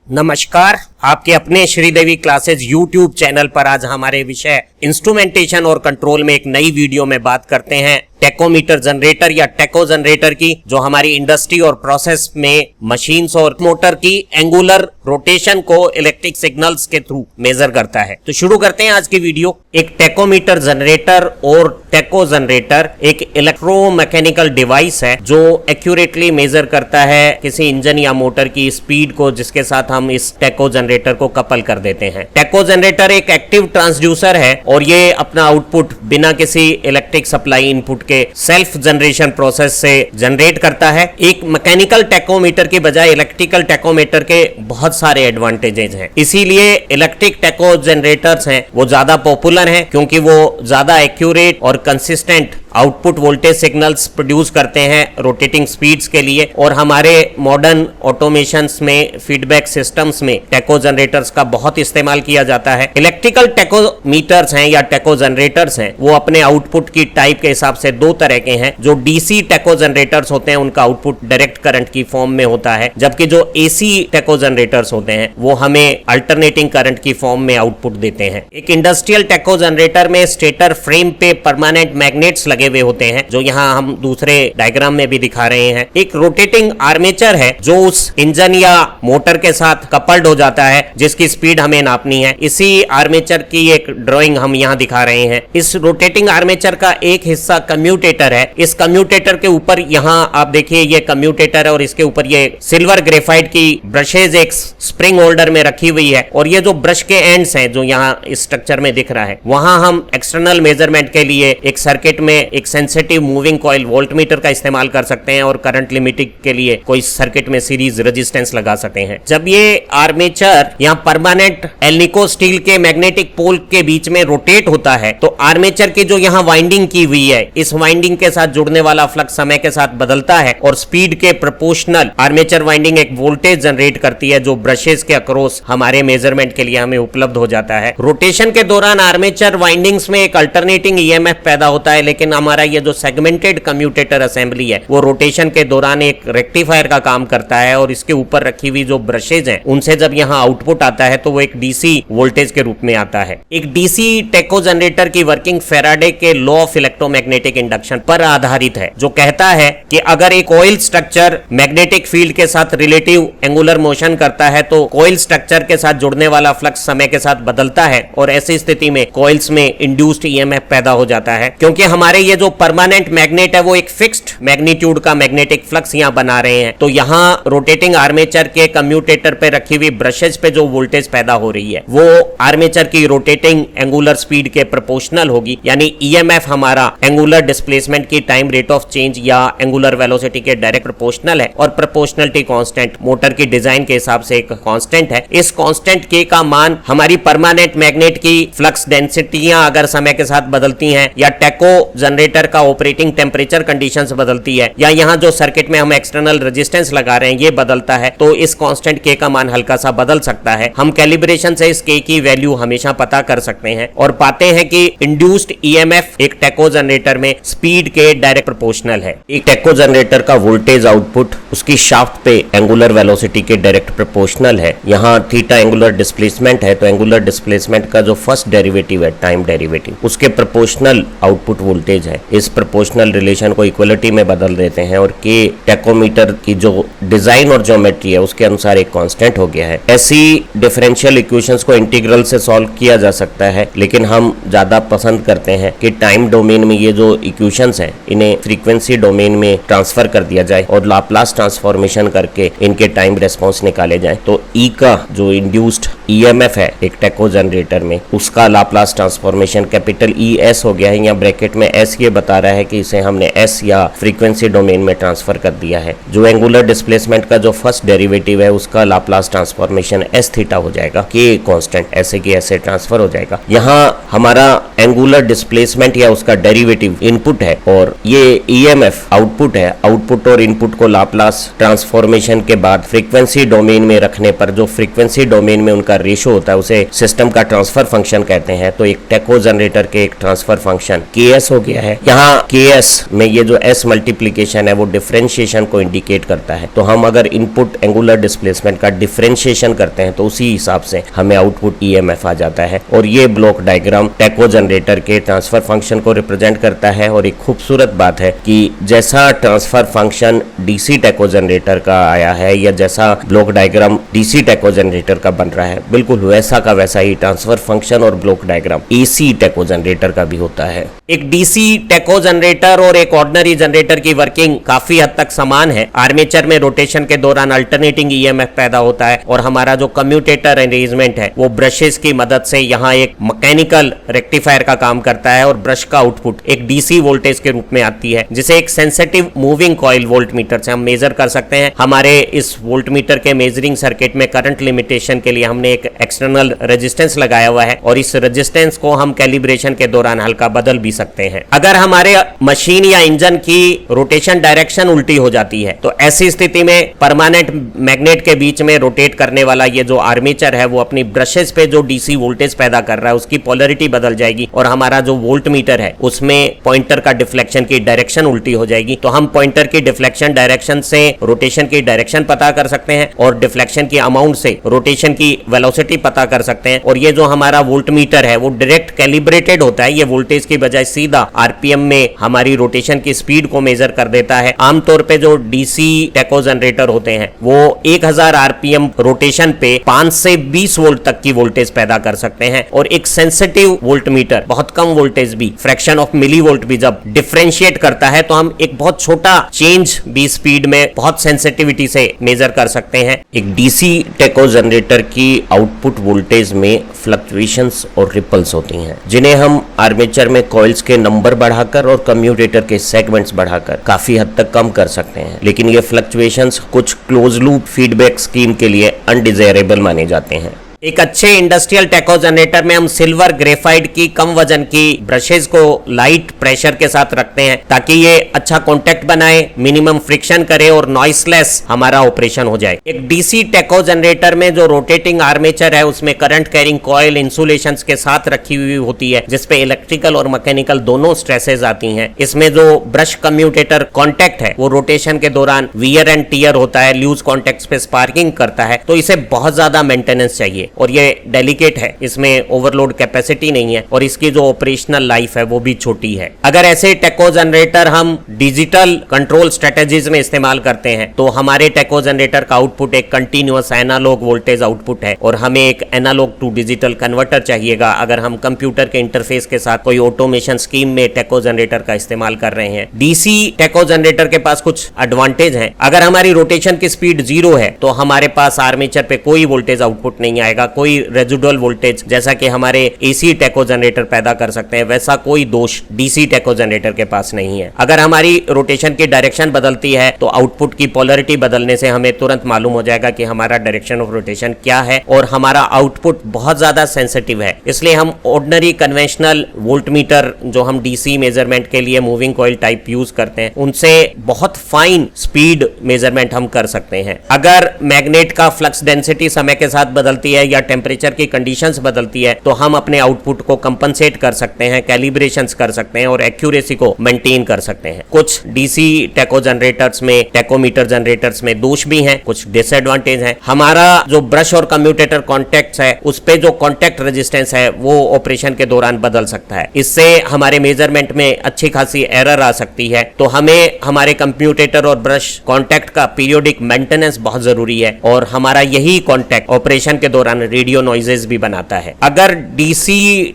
नमस्कार, आपके अपने श्रीदेवी क्लासेज YouTube चैनल पर आज हमारे विषय इंस्ट्रूमेंटेशन और कंट्रोल में एक नई वीडियो में बात करते हैं टेकोमीटर जनरेटर या टेको जनरेटर की, जो हमारी इंडस्ट्री और प्रोसेस में मशीन्स और मोटर की एंगुलर रोटेशन को इलेक्ट्रिक सिग्नल्स के थ्रू मेजर करता है। तो शुरू करते हैं आज की वीडियो। एक टेकोमीटर जनरेटर और टेको जनरेटर एक इलेक्ट्रोमैकेनिकल डिवाइस है जो एक्यूरेटली मेजर करता है किसी इंजन या मोटर की स्पीड को, जिसके साथ हम इस टेको जनरेटर को कपल कर देते हैं। टेको जनरेटर एक एक्टिव ट्रांसड्यूसर है और ये अपना आउटपुट बिना किसी इलेक्ट्रिक सप्लाई इनपुट के सेल्फ जनरेशन प्रोसेस से जनरेट करता है। एक मैकेनिकल टेकोमीटर के बजाय इलेक्ट्रिकल टेकोमीटर के बहुत सारे एडवांटेजेस हैं, इसीलिए इलेक्ट्रिक टेको जनरेटर्स हैं वो ज्यादा पॉपुलर हैं, क्योंकि वो ज्यादा एक्यूरेट और consistent output voltage signals produce करते हैं रोटेटिंग स्पीड्स के लिए। और हमारे मॉडर्न ऑटोमेशंस में फीडबैक सिस्टम्स में टेको जनरेटर्स का बहुत इस्तेमाल किया जाता है। इलेक्ट्रिकल टेकोमीटर्स हैं या टेको जनरेटर्स हैं वो अपने आउटपुट की टाइप के हिसाब से दो तरह के हैं। जो डीसी टेको जनरेटर्स होते हैं उनका आउटपुट डायरेक्ट करंट की फॉर्म में होता है, जबकि जो एसी टेको जनरेटर्स होते हैं वो हमें अल्टरनेटिंग करंट की फॉर्म में आउटपुट देते हैं। एक इंडस्ट्रियल टेको जनरेटर में स्टेटर फ्रेम पे परमानेंट मैग्नेट्स लगे हुए होते हैं, जो यहाँ हम दूसरे डायग्राम में भी दिखा रहे हैं। एक रोटेटिंग आर्मेचर है जो उस इंजन या मोटर के साथ कपल्ड हो जाता है जिसकी स्पीड हमें नापनी है। इसी आर्मेचर की एक ड्राइंग हम यहाँ दिखा रहे हैं। इस रोटेटिंग आर्मेचर का एक हिस्सा कम्यूटेटर है। इस कम्यूटेटर के ऊपर यहाँ आप देखिए ये कम्यूटेटर है और इसके ऊपर ये सिल्वर ग्रेफाइट की ब्रशेज एक स्प्रिंग होल्डर में रखी हुई है। और ये जो ब्रश के एंड्स हैं जो यहाँ इस स्ट्रक्चर में दिख रहा है, वहां हम एक्सटर्नल मेजरमेंट के लिए एक सर्किट में एक सेंसिटिव मूविंग कॉइल वोल्टमीटर का इस्तेमाल कर सकते हैं और करंट लिमिटिंग के लिए कोई सर्किट में सीरीज रेजिस्टेंस लगा सकते हैं। जब ये आर्मेचर यहाँ परमानेंट एल्निको स्टील के मैग्नेटिक पोल के बीच में रोटेट होता है तो आर्मेचर की जो यहाँ वाइंडिंग की हुई है, इस वाइंडिंग के साथ जुड़ने वाला फ्लक्स समय के साथ बदलता है और स्पीड के प्रोपोर्शनल आर्मेचर वाइंडिंग एक वोल्टेज जनरेट करती है जो ब्रशेस के अक्रॉस हमारे मेजरमेंट के लिए हमें उपलब्ध हो जाता है। रोटेशन के दौरान आर्मेचर वाइंडिंग्स में एक अल्टरनेटिंग ईएमएफ पैदा होता है, लेकिन हमारा ये जो सेगमेंटेड कम्यूटेटर असेंबली है वो रोटेशन के दौरान एक रेक्टिफायर का काम करता है और इसके ऊपर रखी हुई जो ब्रशेज हैं उनसे जब यहाँ आउटपुट आता है तो वो एक डीसी वोल्टेज के रूप में आता है। एक डीसी टेको जनरेटर की वर्किंग फैराडे के लॉ ऑफ इलेक्ट्रोमैग्नेटिक इंडक्शन पर आधारित है, जो कहता है कि अगर एक कॉइल स्ट्रक्चर मैग्नेटिक फील्ड के साथ रिलेटिव एंगुलर मोशन करता है तो कॉइल स्ट्रक्चर के साथ जुड़ने वाला फ्लक्स समय के साथ बदलता है और ऐसी स्थिति में कॉइल्स में इंड्यूस्ड ईएमएफ पैदा हो जाता है। क्योंकि हमारे ये जो परमानेंट मैग्नेट है वो एक फिक्स्ड मैग्नीट्यूड का मैग्नेटिक फ्लक्स यहाँ बना रहे हैं, तो यहाँ रोटेटिंग आर्मेचर के कम्यूटेटर पे रखी हुई ब्रशेज पे जो वोल्टेज पैदा हो रही है वो आर्मेचर की रोटेटिंग एंगुलर स्पीड के प्रोपोर्शनल होगी। यानी ईएमएफ हमारा एंगुलर डिस्प्लेसमेंट की टाइम रेट ऑफ चेंज या एंगुलर वेलोसिटी के डायरेक्ट प्रोपोर्शनल है और प्रोपोर्शनलिटी कांस्टेंट मोटर की डिजाइन के हिसाब से एक कांस्टेंट है। इस कांस्टेंट के का मान हमारी परमानेंट मैग्नेट की फ्लक्स डेंसिटियां अगर समय के साथ बदलती हैं या टेको जनरेटर का ऑपरेटिंग टेम्परेचर कंडीशंस बदलती है या यहाँ जो सर्किट में हम एक्सटर्नल रेजिस्टेंस लगा रहे हैं ये बदलता है, तो इस कांस्टेंट के का मान हल्का सा बदल सकता है। हम कैलिब्रेशन से इस के की वैल्यू हमेशा पता कर सकते हैं और पाते हैं कि इंड्यूस्ड ईएमएफ एक टेको जनरेटर में स्पीड के डायरेक्ट प्रोपोर्शनल है। एक टेको जनरेटर का वोल्टेज आउटपुट उसकी शाफ्ट पे एंगुलर वेलोसिटी के डायरेक्ट प्रोपोर्शनल है। यहाँ थीटा एंगुलर डिस्प्लेसमेंट है, तो एंगुलर डिस्प्लेसमेंट का जो फर्स्ट डेरिवेटिव है टाइम डेरिवेटिव उसके प्रोपोर्शनल आउटपुट वोल्टेज है। इस प्रोपोर्शनल रिलेशन को इक्वलिटी में बदल देते हैं और के टेकोमीटर की जो डिजाइन और ज्योमेट्री है उसके अनुसार एक कांस्टेंट हो गया है। ऐसी डिफरेंशियल इक्वेशंस को इंटीग्रल से सॉल्व किया जा सकता है, लेकिन हम ज्यादा पसंद करते हैं कि टाइम डोमेन में ये जो इक्वेशंस हैं इन्हें फ्रीक्वेंसी डोमेन में ट्रांसफर कर दिया जाए और लाप्लास ट्रांसफॉर्मेशन करके इनके टाइम रेस्पॉन्स निकाले जाए। तो ई का जो इंड्यूस्ड ईएमएफ है एक टेको जनरेटर में उसका Laplace transformation capital E S हो गया है। यहाँ ब्रैकेट में एस ये बता रहा है कि इसे हमने एस या फ्रीक्वेंसी डोमेन में ट्रांसफर कर दिया है। जो एंगुलर डिस्प्लेसमेंट का जो फर्स्ट डेरिवेटिव है उसका लाप्लास ट्रांसफॉर्मेशन एस थीटा हो जाएगा, के कांस्टेंट ऐसे की ऐसे ट्रांसफर हो जाएगा। यहाँ हमारा एंगुलर डिस्प्लेसमेंट या उसका डेरिवेटिव इनपुट है और ये ईएमएफ आउटपुट है। आउटपुट और इनपुट को लाप्लास ट्रांसफॉर्मेशन के बाद फ्रीक्वेंसी डोमेन में रखने पर जो फ्रीक्वेंसी डोमेन में उनका रेशो होता है उसे सिस्टम का ट्रांसफर फंक्शन कहते हैं। तो एक टेको जनरेटर के एक ट्रांसफर फंक्शन के एस हो गया है है। यहाँ KS में ये जो S मल्टीप्लीकेशन है वो डिफरेंशिएशन को इंडिकेट करता है। तो हम अगर इनपुट एंगुलर डिस्प्लेसमेंट का डिफरेंशिएशन करते हैं तो उसी हिसाब से हमें आउटपुट EMF आ जाता है। और ये ब्लॉक डायग्राम टेको जनरेटर के ट्रांसफर फंक्शन को रिप्रेजेंट करता है। और एक खूबसूरत बात है कि जैसा ट्रांसफर फंक्शन DC टेको जनरेटर का आया है या जैसा ब्लॉक डायग्राम DC टेको जनरेटर का बन रहा है, बिल्कुल वैसा का वैसा ही ट्रांसफर फंक्शन और ब्लॉक डायग्राम AC टेको जनरेटर का भी होता है। एक DC टेको जनरेटर और एक ऑर्डिनरी जनरेटर की वर्किंग काफी हद तक समान है। आर्मेचर में रोटेशन के दौरान अल्टरनेटिंग EMF पैदा होता है और हमारा जो कम्यूटेटर अरेंजमेंट है वो ब्रशेस की मदद से यहाँ एक मैकेनिकल रेक्टिफायर का काम करता है और ब्रश का आउटपुट एक DC वोल्टेज के रूप में आती है, जिसे एक सेंसिटिव मूविंग कॉइल वोल्टमीटर से हम मेजर कर सकते हैं। हमारे इस वोल्टमीटर के मेजरिंग सर्किट में करंट लिमिटेशन के लिए हमने एक एक्सटर्नल रेजिस्टेंस लगाया हुआ है और इस रेजिस्टेंस को हम कैलिब्रेशन के दौरान हल्का बदल भी सकते हैं। अगर हमारे मशीन या इंजन की रोटेशन डायरेक्शन उल्टी हो जाती है तो ऐसी स्थिति में परमानेंट मैग्नेट के बीच में रोटेट करने वाला ये जो आर्मेचर है वो अपनी ब्रशेस पे जो DC वोल्टेज पैदा कर रहा है उसकी पोलरिटी बदल जाएगी और हमारा जो वोल्टमीटर है उसमें पॉइंटर का डिफ्लेक्शन की डायरेक्शन उल्टी हो जाएगी। तो हम पॉइंटर की डिफ्लेक्शन डायरेक्शन से रोटेशन की डायरेक्शन पता कर सकते हैं और डिफ्लेक्शन की अमाउंट से रोटेशन की वेलोसिटी पता कर सकते हैं। और ये जो हमारा वोल्टमीटर है वो डायरेक्ट कैलिब्रेटेड होता है, ये वोल्टेज की बजाय सीधा RPM में हमारी रोटेशन की स्पीड को मेजर कर देता है। आमतौर पे जो DC टेको जनरेटर होते हैं वो 1000 RPM रोटेशन पे 5 से 20 वोल्ट तक की वोल्टेज पैदा कर सकते हैं। और एक सेंसिटिव वोल्टमीटर बहुत कम वोल्टेज भी फ्रैक्शन ऑफ मिली वोल्ट भी जब डिफरेंशिएट करता है तो हम एक बहुत छोटा चेंज भी स्पीड में बहुत सेंसिटिविटी से मेजर कर सकते हैं। एक DC टेको जनरेटर की आउटपुट वोल्टेज में फ्लक्चुएशंस और रिपल्स होती हैं, जिन्हें हम आर्मेचर में कॉइल्स के नंबर बढ़ाकर और कम्यूटेटर के सेगमेंट्स बढ़ाकर काफी हद तक कम कर सकते हैं। लेकिन ये फ्लक्चुएशंस कुछ क्लोज लूप फीडबैक स्कीम के लिए अनडिजायरेबल माने जाते हैं। एक अच्छे इंडस्ट्रियल टेको जनरेटर में हम सिल्वर ग्रेफाइट की कम वजन की ब्रशेज को लाइट प्रेशर के साथ रखते हैं ताकि ये अच्छा कांटेक्ट बनाए, मिनिमम फ्रिक्शन करे और नॉइसलेस हमारा ऑपरेशन हो जाए। एक DC टेको जनरेटर में जो रोटेटिंग आर्मेचर है उसमें करंट कैरिंग कॉइल इंसुलेशंस के साथ रखी हुई होती है जिसपे इलेक्ट्रिकल और मैकेनिकल दोनों स्ट्रेसेस आती हैं। इसमें जो ब्रश कम्यूटेटर कॉन्टेक्ट है वो रोटेशन के दौरान वियर एंड टियर होता है, लूज कॉन्टेक्ट पे स्पार्किंग करता है, तो इसे बहुत ज्यादा मेंटेनेंस चाहिए और ये डेलिकेट है, इसमें ओवरलोड कैपेसिटी नहीं है और इसकी जो ऑपरेशनल लाइफ है वो भी छोटी है। अगर ऐसे टेको जनरेटर हम डिजिटल कंट्रोल स्ट्रेटेजीज में इस्तेमाल करते हैं तो हमारे टेको जनरेटर का आउटपुट एक कंटिन्यूअस एनालॉग वोल्टेज आउटपुट है और हमें एक एनालॉग टू डिजिटल कन्वर्टर चाहिएगा अगर हम कंप्यूटर के इंटरफेस के साथ कोई ऑटोमेशन स्कीम में टेको जनरेटर का इस्तेमाल कर रहे हैं। DC टेको जनरेटर के पास कुछ एडवांटेज हैं। अगर हमारी रोटेशन की स्पीड 0 है तो हमारे पास आर्मेचर पे कोई वोल्टेज आउटपुट नहीं आएगा, कोई रेजिडुअल वोल्टेज जैसा कि हमारे AC टेको जनरेटर पैदा कर सकते हैं वैसा कोई दोष DC टेको जनरेटर के पास नहीं है। अगर हमारी रोटेशन की डायरेक्शन बदलती है तो आउटपुट की पोलरिटी बदलने से हमें तुरंत मालूम हो जाएगा कि हमारा डायरेक्शन ऑफ रोटेशन क्या है और हमारा आउटपुट बहुत ज्यादा सेंसिटिव है। इसलिए हम ऑर्डिनरी कन्वेंशनल वोल्टमीटर जो हम DC मेजरमेंट के लिए मूविंग कॉइल टाइप यूज करते हैं उनसे बहुत फाइन स्पीड मेजरमेंट हम कर सकते हैं। अगर मैग्नेट का फ्लक्स डेंसिटी समय के साथ बदलती है या टेम्परेचर की कंडीशंस बदलती है तो हम अपने आउटपुट को कंपनसेट कर सकते हैं, कैलिब्रेशंस कर सकते हैं और एक्यूरेसी को मेंटेन कर सकते हैं। कुछ DC टेको जनरेटर्स में, टेकोमीटर जनरेटर्स में दोष भी हैं, कुछ डिसएडवांटेज हैं। हमारा जो ब्रश और कम्यूटेटर कॉन्टेक्ट है उस पे जो कॉन्टेक्ट रेजिस्टेंस है वो ऑपरेशन के दौरान बदल सकता है, इससे हमारे मेजरमेंट में अच्छी खासी एरर आ सकती है। तो हमें हमारे कम्प्यूटेटर और ब्रश कॉन्टेक्ट का पीरियोडिक मेंटेनेंस बहुत जरूरी है और हमारा यही कॉन्टेक्ट ऑपरेशन के दौरान रेडियो नॉइजेस भी बनाता है। अगर DC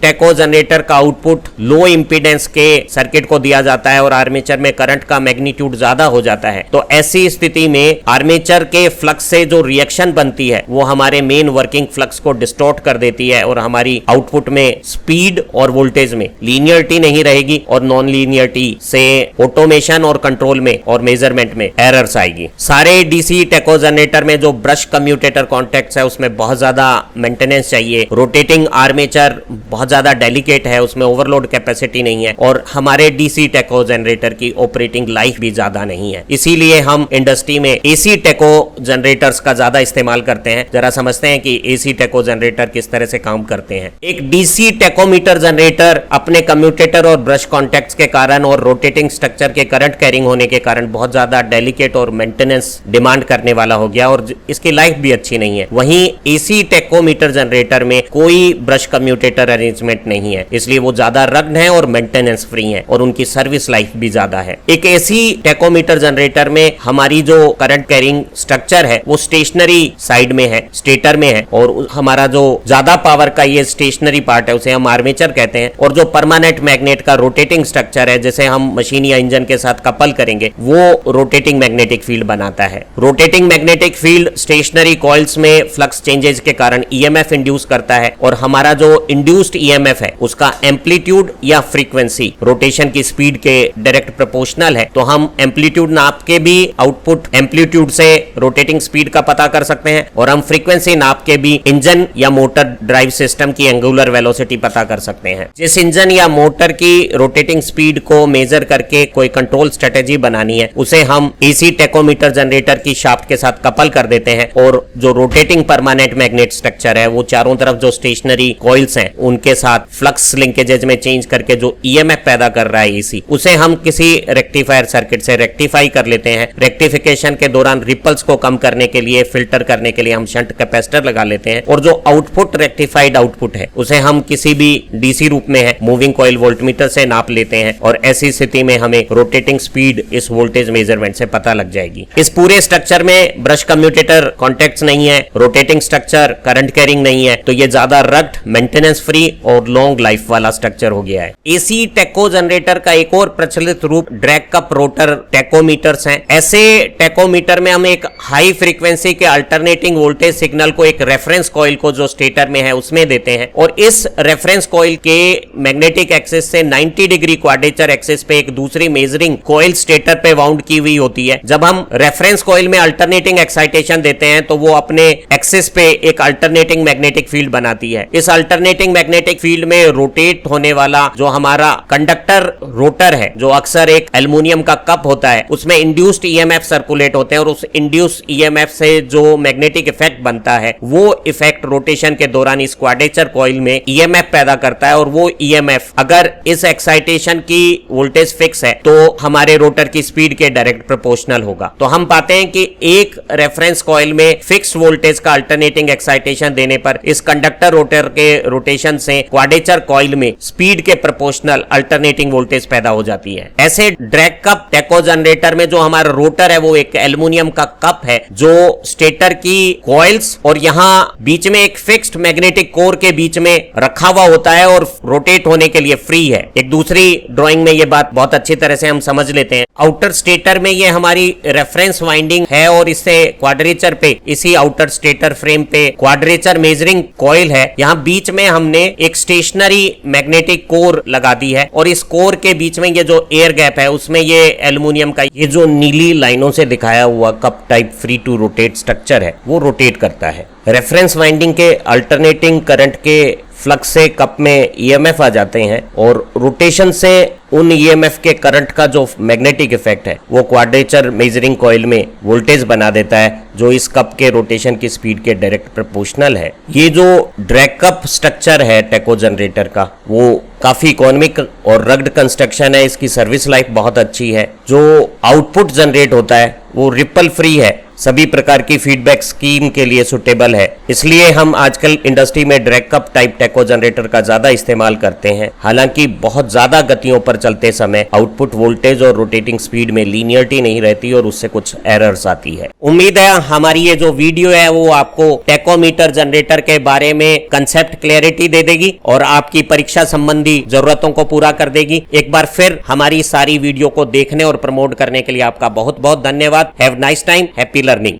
टेको जनरेटर का आउटपुट लो इंपीडेंस के सर्किट को दिया जाता है और आर्मेचर में करंट का मैग्नीट्यूड ज्यादा हो जाता है तो ऐसी स्थिति में आर्मेचर के फ्लक्स से जो रिएक्शन बनती है वो हमारे मेन वर्किंग फ्लक्स को डिस्टॉर्ट कर देती है और हमारी आउटपुट में स्पीड और वोल्टेज में लीनियरिटी नहीं रहेगी और नॉन लीनियरिटी से ऑटोमेशन और कंट्रोल में और मेजरमेंट में एरर्स आएगी। सारे DC टेको जनरेटर में जो ब्रश कम्यूटेटर कॉन्टेक्ट है उसमें बहुत ज्यादा मेंटेनेंस चाहिए। रोटेटिंग आर्मेचर बहुत ज्यादा डेलिकेट है, उसमें ओवरलोड कैपेसिटी नहीं है, और हमारे डीसी टेको जनरेटर की ऑपरेटिंग लाइफ भी ज्यादा नहीं है। इसीलिए हम इंडस्ट्री में एसी टेको जनरेटर्स का ज्यादा इस्तेमाल करते हैं। जरा समझते हैं कि एसी टेको जनरेटर किस तरह से काम करते हैं। एक डीसी टेकोमीटर जनरेटर अपने कम्यूटेटर और ब्रश कॉन्टैक्ट्स के कारण और रोटेटिंग स्ट्रक्चर के करंट कैरिंग होने के कारण बहुत ज्यादा डेलिकेट और मेंटेनेंस डिमांड करने वाला हो गया, और इसकी लाइफ भी अच्छी नहीं है। वहीं एसी टेकोमीटर जनरेटर में कोई ब्रश कम्यूटेटर अरेंजमेंट नहीं है, इसलिए वो ज्यादा रग्ड है और मेंटेनेंस फ्री है, और उनकी सर्विस लाइफ भी ज्यादा है। एक एसी टेकोमीटर जनरेटर में हमारी जो करंट कैरिंग स्ट्रक्चर है वो स्टेशनरी साइड में है, स्टेटर में है, और हमारा जो ज्यादा पावर का ये स्टेशनरी पार्ट है उसे हम आर्मेचर कहते हैं, और जो परमानेंट मैग्नेट का रोटेटिंग स्ट्रक्चर है जिसे हम मशीन या इंजन के साथ कपल करेंगे वो रोटेटिंग मैग्नेटिक फील्ड बनाता है। Rotating magnetic field stationary coils में फ्लक्स चेंजेस के कारण ईएमएफ इंड्यूस करता है, और हमारा जो इंड्यूस्ड ईएमएफ है उसका एम्पलीट्यूड या फ्रीक्वेंसी रोटेशन की स्पीड के डायरेक्ट प्रोपोर्शनल है। तो हम एम्पलीट्यूड नाप के भी आउटपुट एम्पलीट्यूड से रोटेटिंग स्पीड का पता कर सकते हैं, और हम फ्रीक्वेंसी नाप के भी इंजन या मोटर ड्राइव सिस्टम की एंगुलर वेलोसिटी पता कर सकते हैं। जिस इंजन या मोटर की रोटेटिंग स्पीड को मेजर करके कोई कंट्रोल स्ट्रेटेजी बनानी है उसे हम एसी टेकोमीटर जनरेटर की शाफ्ट के साथ कपल कर देते हैं, और जो रोटेटिंग परमानेंट मैग्नेट स्ट्रक्चर है वो चारों तरफ जो स्टेशनरी कॉइल्स हैं उनके साथ फ्लक्स लिंकेजेस में चेंज करके जो ईएमएफ पैदा कर रहा है एसी, उसे हम किसी रेक्टिफायर सर्किट से रेक्टिफाई कर लेते हैं। रेक्टिफिकेशन के दौरान रिपल्स को कम करने के लिए, फिल्टर करने के लिए हम शंट कैपेसिटर लगा लेते हैं, और जो आउटपुट रेक्टिफाइड आउटपुट है उसे हम किसी भी डीसी रूप में है मूविंग कॉइल वोल्टमीटर से नाप लेते हैं, और ऐसी स्थिति में हमें रोटेटिंग स्पीड इस वोल्टेज मेजरमेंट से पता लग जाएगी। इस पूरे स्ट्रक्चर में ब्रश कम्यूटेटर कॉन्टैक्ट्स नहीं है, रोटेटिंग स्ट्रक्चर, करंट कैरिंग नहीं है, तो ये ज्यादा रग्ड, मेंटेनेंस फ्री और लॉन्ग लाइफ वाला स्ट्रक्चर हो गया है। एसी टेको जनरेटर का एक और प्रचलित रूप ड्रैग कप रोटर टेकोमीटर्स हैं। ऐसे टेकोमीटर में हम एक हाई फ्रीक्वेंसी के अल्टरनेटिंग वोल्टेज सिग्नल को एक रेफरेंस कॉइल को जो स्टेटर में है उसमें देते हैं, और इस रेफरेंस कॉइल के मैग्नेटिक एक्सिस से 90 डिग्री क्वाड्रेचर एक्सिस पे एक दूसरी मेजरिंग कॉइल स्टेटर पे वाउंड की हुई होती है। जब हम रेफरेंस कॉइल में अल्टरनेटिंग एक्साइटेशन देते हैं तो वो अपने एक्सिस पे एक अल्टरनेटिंग मैग्नेटिक फील्ड बनाती है। इस अल्टरनेटिंग मैग्नेटिक फील्ड में रोटेट होने वाला जो हमारा कंडक्टर रोटर है, जो अक्सर एक एल्युमिनियम का कप होता है, उसमें इंड्यूस्ड ईएमएफ सर्कुलेट होते हैं, और उस इंड्यूस्ड ईएमएफ से जो मैग्नेटिक इफेक्ट बनता है वो इफेक्ट रोटेशन के दौरान इस क्वाड्रेचर कॉइल में ईएमएफ पैदा करता है, और वो ईएमएफ अगर इस एक्साइटेशन की वोल्टेज फिक्स है तो हमारे रोटर की स्पीड के डायरेक्ट प्रोपोर्शनल होगा। तो हम पाते हैं कि एक रेफरेंस कॉइल में फिक्स वोल्टेज का अल्टरनेटिंग एक्साइटेशन देने पर इस कंडक्टर रोटर के रोटेशन से क्वाड्रेचर कॉइल में स्पीड के प्रोपोर्शनल अल्टरनेटिंग वोल्टेज पैदा हो जाती है। ऐसे ड्रैग कप टेको जनरेटर में जो हमारा रोटर है वो एक एल्युमिनियम का कप है जो स्टेटर की कॉइल्स और यहाँ बीच में एक फिक्स्ड मैग्नेटिक कोर के बीच में रखा हुआ होता है और रोटेट होने के लिए फ्री है। एक दूसरी ड्राइंग में ये बात बहुत अच्छी तरह से हम समझ लेते हैं। आउटर स्टेटर में ये हमारी रेफरेंस वाइंडिंग है और इससे क्वाड्रेचर पे, इसी आउटर स्टेटर फ्रेम पे क्वाड्रेचर मेजरिंग कॉइल है। यहाँ बीच में हमने एक स्टेशनरी मैग्नेटिक कोर लगा दी है और इस कोर के बीच में ये जो एयर गैप है उसमें ये एल्युमिनियम का ये जो नीली लाइनों से दिखाया हुआ cup type free to rotate structure है वो रोटेट करता है। रेफरेंस वाइंडिंग के अल्टरनेटिंग करंट के फ्लक्स से कप में ईएमएफ आ जाते हैं और रोटेशन से उन ईएमएफ के करंट का जो मैग्नेटिक इफेक्ट है वो क्वाड्रेचर मेजरिंग कॉइल में वोल्टेज बना देता है जो इस कप के रोटेशन की स्पीड के डायरेक्ट प्रोपोर्शनल है। ये जो ड्रैग कप स्ट्रक्चर है टेको जनरेटर का वो काफी इकोनॉमिक और रग्ड कंस्ट्रक्शन है। इसकी सर्विस लाइफ बहुत अच्छी है। जो आउटपुट जनरेट होता है वो रिपल फ्री है, सभी प्रकार की फीडबैक स्कीम के लिए सुटेबल है। इसलिए हम आजकल इंडस्ट्री में ड्रैग कप टाइप टेको जनरेटर का ज्यादा इस्तेमाल करते हैं। हालांकि बहुत ज्यादा गतियों पर चलते समय आउटपुट वोल्टेज और रोटेटिंग स्पीड में लीनियरिटी नहीं रहती और उससे कुछ एरर्स आती है। उम्मीद है हमारी ये जो वीडियो है वो आपको टेकोमीटर जनरेटर के बारे में कंसेप्ट क्लैरिटी दे देगी और आपकी परीक्षा संबंधी जरूरतों को पूरा कर देगी। एक बार फिर हमारी सारी वीडियो को देखने और प्रमोट करने के लिए आपका बहुत बहुत धन्यवाद। Have nice time, happy learning.